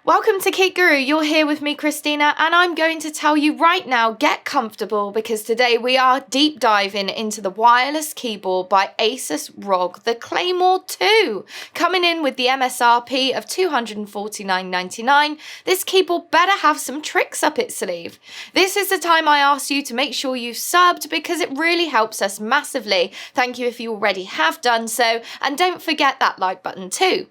Welcome to Kit Guru. You're here with me, Christina, and I'm going to tell you right now, get comfortable, because today we are deep diving into the wireless keyboard by ASUS ROG, the Claymore II. Coming in with the MSRP of $249.99, this keyboard better have some tricks up its sleeve. This is the time I ask you to make sure you've subbed, because it really helps us massively. Thank you if you already have done so, and don't forget that like button too.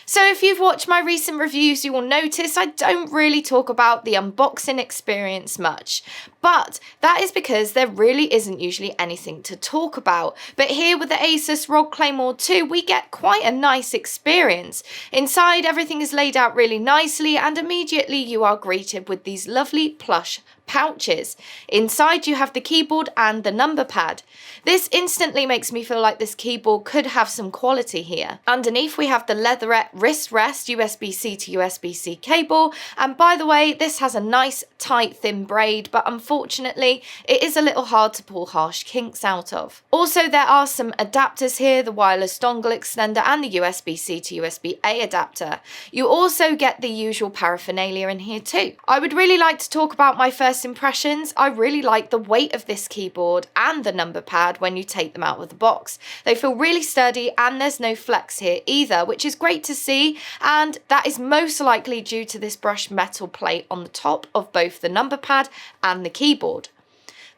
So if you've watched my recent reviews, you will notice I don't really talk about the unboxing experience much. But that is because there really isn't usually anything to talk about. But here with the ASUS ROG Claymore II, we get quite a nice experience. Inside, everything is laid out really nicely, and immediately you are greeted with these lovely plush pouches. Inside you have the keyboard and the number pad. This instantly makes me feel like this keyboard could have some quality here. Underneath we have the leatherette wrist rest USB-C to USB-C cable, and by the way, this has a nice tight thin braid, but unfortunately it is a little hard to pull harsh kinks out of. Also, there are some adapters here, the wireless dongle extender and the USB-C to USB-A adapter. You also get the usual paraphernalia in here too. I would really like to talk about my first impressions. I really like the weight of this keyboard and the number pad when you take them out of the box. They feel really sturdy, and there's no flex here either, which is great to see, and that is most likely due to this brushed metal plate on the top of both the number pad and the keyboard.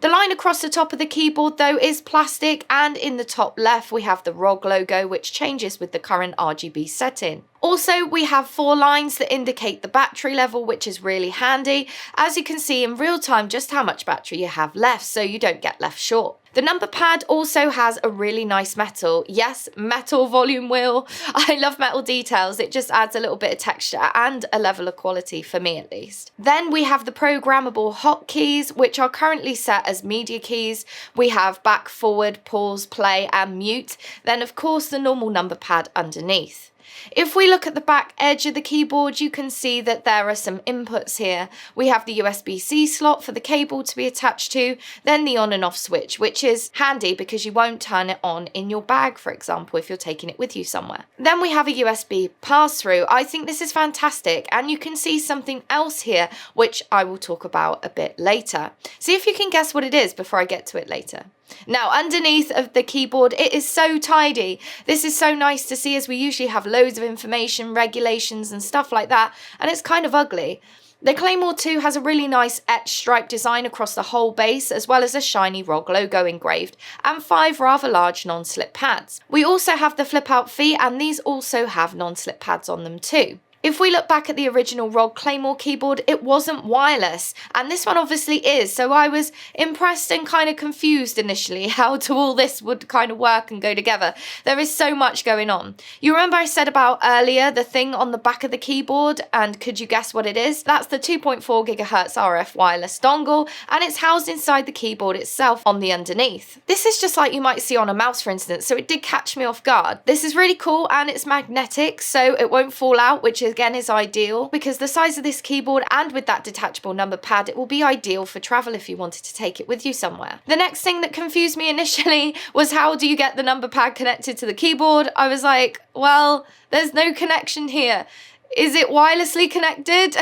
The line across the top of the keyboard though is plastic, and in the top left we have the ROG logo, which changes with the current RGB setting. Also, we have 4 lines that indicate the battery level, which is really handy, as you can see in real time just how much battery you have left, so you don't get left short. The number pad also has a really nice metal, yes, metal volume wheel. I love metal details, it just adds a little bit of texture and a level of quality for me at least. Then we have the programmable hotkeys, which are currently set as media keys. We have back, forward, pause, play and mute. Then of course the normal number pad underneath. If we look at the back edge of the keyboard, you can see that there are some inputs here. We have the USB-C slot for the cable to be attached to, then the on and off switch, which is handy because you won't turn it on in your bag, for example, if you're taking it with you somewhere. Then we have a USB pass-through. I think this is fantastic, and you can see something else here, which I will talk about a bit later. See if you can guess what it is before I get to it later. Now, underneath of the keyboard, it is so tidy. This is so nice to see, as we usually have loads of information, regulations and stuff like that, and it's kind of ugly. The Claymore II has a really nice etched stripe design across the whole base, as well as a shiny ROG logo engraved, and 5 rather large non-slip pads. We also have the flip-out feet, and these also have non-slip pads on them too. If we look back at the original ROG Claymore keyboard, it wasn't wireless, and this one obviously is, so I was impressed and kind of confused initially how all this would kind of work and go together. There is so much going on. You remember I said about earlier the thing on the back of the keyboard, and could you guess what it is? That's the 2.4 GHz RF wireless dongle, and it's housed inside the keyboard itself on the underneath. This is just like you might see on a mouse, for instance, so it did catch me off guard. This is really cool, and it's magnetic, so it won't fall out, which is again is ideal, because the size of this keyboard and with that detachable number pad, it will be ideal for travel if you wanted to take it with you somewhere. The next thing that confused me initially was, how do you get the number pad connected to the keyboard? I was like, well, there's no connection here. Is it wirelessly connected?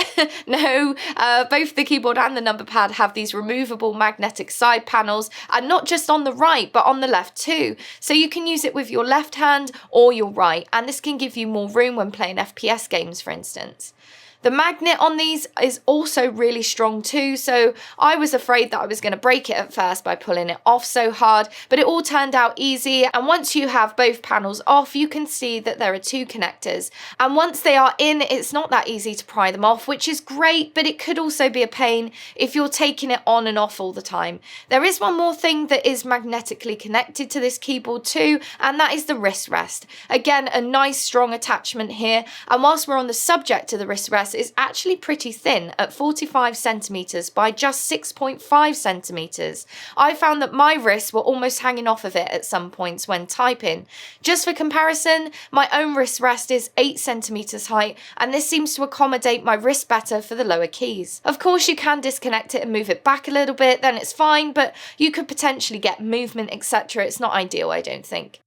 No, both the keyboard and the number pad have these removable magnetic side panels, and not just on the right, but on the left too. So you can use it with your left hand or your right, and this can give you more room when playing FPS games, for instance. The magnet on these is also really strong too, so I was afraid that I was going to break it at first by pulling it off so hard, but it all turned out easy, and once you have both panels off, you can see that there are 2 connectors, and once they are in, it's not that easy to pry them off, which is great, but it could also be a pain if you're taking it on and off all the time. There is one more thing that is magnetically connected to this keyboard too, and that is the wrist rest. Again, a nice strong attachment here, and whilst we're on the subject of the wrist rest, is actually pretty thin at 45 centimeters by just 6.5 centimeters. I found that my wrists were almost hanging off of it at some points when typing. Just for comparison, my own wrist rest is 8 centimeters height, and this seems to accommodate my wrist better for the lower keys. Of course, you can disconnect it and move it back a little bit, then it's fine, but you could potentially get movement, etc. It's not ideal, I don't think.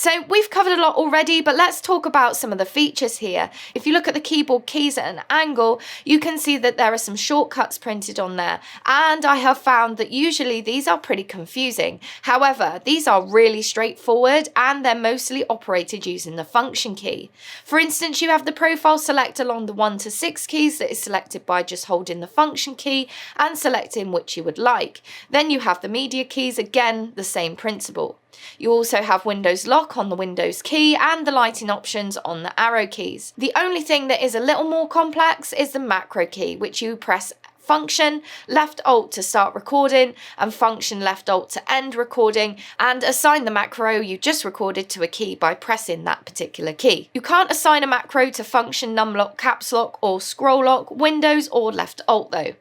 So we've covered a lot already, but let's talk about some of the features here. If you look at the keyboard keys at an angle, you can see that there are some shortcuts printed on there, and I have found that usually these are pretty confusing. However, these are really straightforward and they're mostly operated using the function key. For instance, you have the profile select along the 1 to 6 keys that is selected by just holding the function key and selecting which you would like. Then you have the media keys, again the same principle. You also have Windows lock on the Windows key and the lighting options on the arrow keys. The only thing that is a little more complex is the macro key, which you press function left alt to start recording and function left alt to end recording, and assign the macro you just recorded to a key by pressing that particular key. You can't assign a macro to function, num lock, caps lock or scroll lock, Windows or left alt though.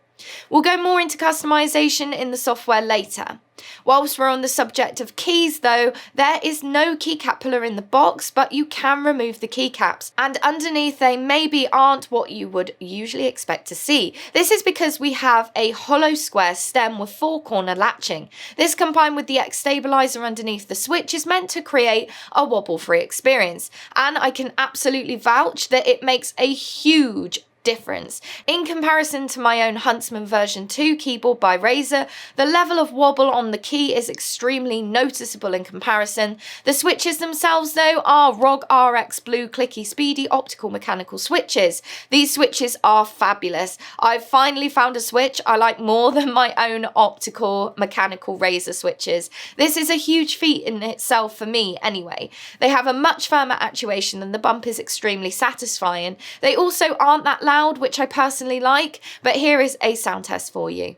We'll go more into customization in the software later. Whilst we're on the subject of keys though, there is no keycap puller in the box, but you can remove the keycaps, and underneath they maybe aren't what you would usually expect to see. This is because we have a hollow square stem with 4-corner latching. This combined with the X stabilizer underneath the switch is meant to create a wobble-free experience, and I can absolutely vouch that it makes a huge difference. In comparison to my own Huntsman version 2 keyboard by Razer, the level of wobble on the key is extremely noticeable in comparison. The switches themselves though are ROG RX Blue clicky speedy optical mechanical switches. These switches are fabulous. I've finally found a switch I like more than my own optical mechanical Razer switches. This is a huge feat in itself for me anyway. They have a much firmer actuation and the bump is extremely satisfying. They also aren't that loud, which I personally like, but here is a sound test for you.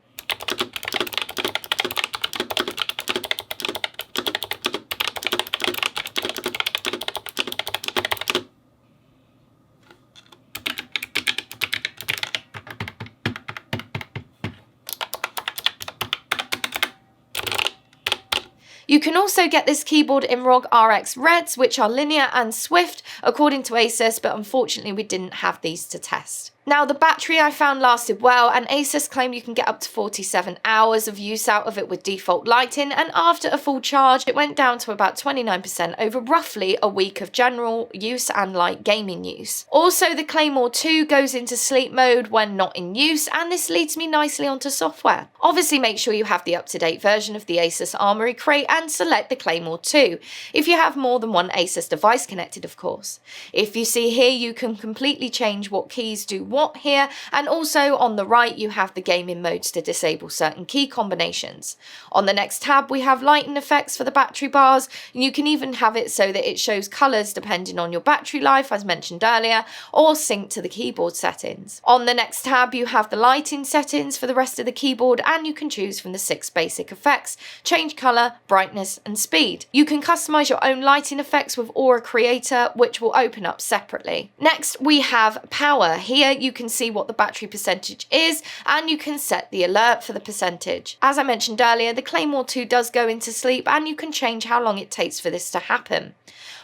You can also get this keyboard in ROG RX Reds, which are linear and swift according to ASUS, but unfortunately we didn't have these to test. Now the battery I found lasted well, and ASUS claim you can get up to 47 hours of use out of it with default lighting, and after a full charge it went down to about 29% over roughly a week of general use and light gaming use. Also the Claymore II goes into sleep mode when not in use, and this leads me nicely onto software. Obviously make sure you have the up-to-date version of the ASUS Armoury crate and select the Claymore II, if you have more than one ASUS device connected of course. If you see here you can completely change what keys do what here, and also on the right you have the gaming modes to disable certain key combinations. On the next tab we have lighting effects for the battery bars, and you can even have it so that it shows colours depending on your battery life as mentioned earlier, or sync to the keyboard settings. On the next tab you have the lighting settings for the rest of the keyboard, and you can choose from the 6 basic effects: change colour, brightness and speed. You can customise your own lighting effects with Aura Creator, which will open up separately. Next we have power. Here you can see what the battery percentage is, and you can set the alert for the percentage. As I mentioned earlier, the Claymore II does go into sleep, and you can change how long it takes for this to happen.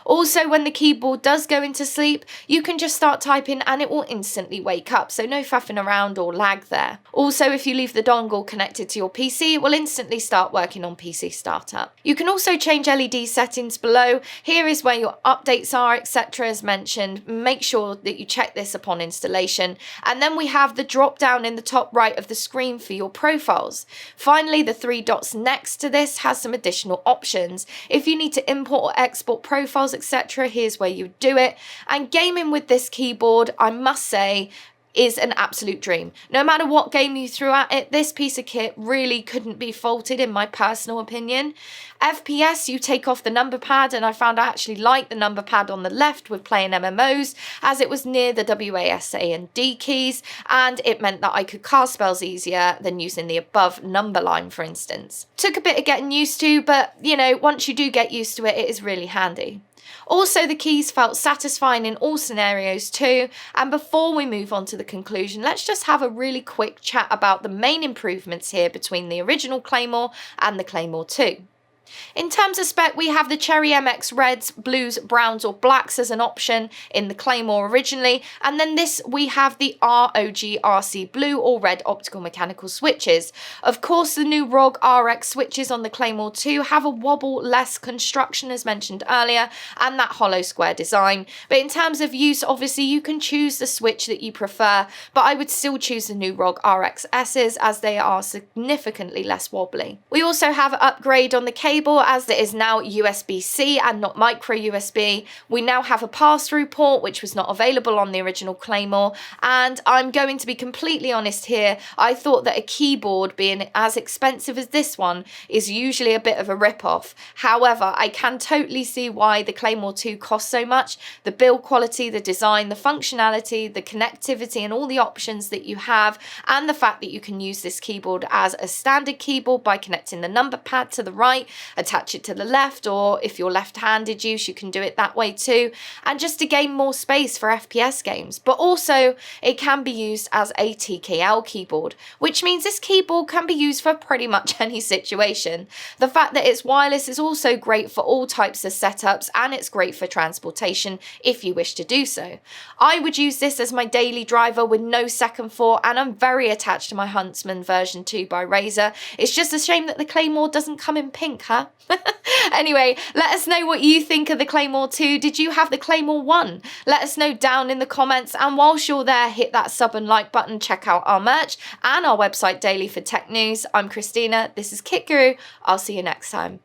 Also, when the keyboard does go into sleep, you can just start typing and it will instantly wake up, so no faffing around or lag there. Also, if you leave the dongle connected to your PC, it will instantly start working on PC startup. You can also change LED settings below. Here is where your updates are, etc. as mentioned. Make sure that you check this upon installation. And then we have the drop down in the top right of the screen for your profiles. Finally, the 3 dots next to this has some additional options. If you need to import or export profiles, etc., here's where you do it. And gaming with this keyboard, I must say, is an absolute dream. No matter what game you threw at it, this piece of kit really couldn't be faulted in my personal opinion. FPS, you take off the number pad, and I found I actually liked the number pad on the left with playing MMOs, as it was near the WASA and D keys, and it meant that I could cast spells easier than using the above number line, for instance. Took a bit of getting used to, but you know, once you do get used to it, it is really handy. Also, the keys felt satisfying in all scenarios too, and before we move on to the conclusion, let's just have a really quick chat about the main improvements here between the original Claymore and the Claymore II. In terms of spec, we have the Cherry MX reds, blues, browns or blacks as an option in the Claymore originally, and then this we have the ROG RC blue or red optical mechanical switches. Of course, the new ROG RX switches on the Claymore II have a wobble-less construction as mentioned earlier, and that hollow square design. But in terms of use, obviously you can choose the switch that you prefer, but I would still choose the new ROG RX S's as they are significantly less wobbly. We also have an upgrade on the cable as it is now USB-C and not micro USB. We now have a pass-through port which was not available on the original Claymore, and I'm going to be completely honest here, I thought that a keyboard being as expensive as this one is usually a bit of a rip-off. However, I can totally see why the Claymore 2 costs so much. The build quality, the design, the functionality, the connectivity and all the options that you have, and the fact that you can use this keyboard as a standard keyboard by connecting the number pad to the right, attach it to the left, or if you're left-handed use, you can do it that way too, and just to gain more space for FPS games. But also it can be used as a TKL keyboard, which means this keyboard can be used for pretty much any situation. The fact that it's wireless is also great for all types of setups, and it's great for transportation if you wish to do so. I would use this as my daily driver with no second thought, and I'm very attached to my Huntsman version 2 by Razer. It's just a shame that the Claymore doesn't come in pink, huh? Anyway, let us know what you think of the Claymore 2. Did you have the Claymore 1? Let us know down in the comments, and whilst you're there, hit that sub and like button, check out our merch and our website daily for tech news. I'm Christina, this is Kit Guru. I'll see you next time.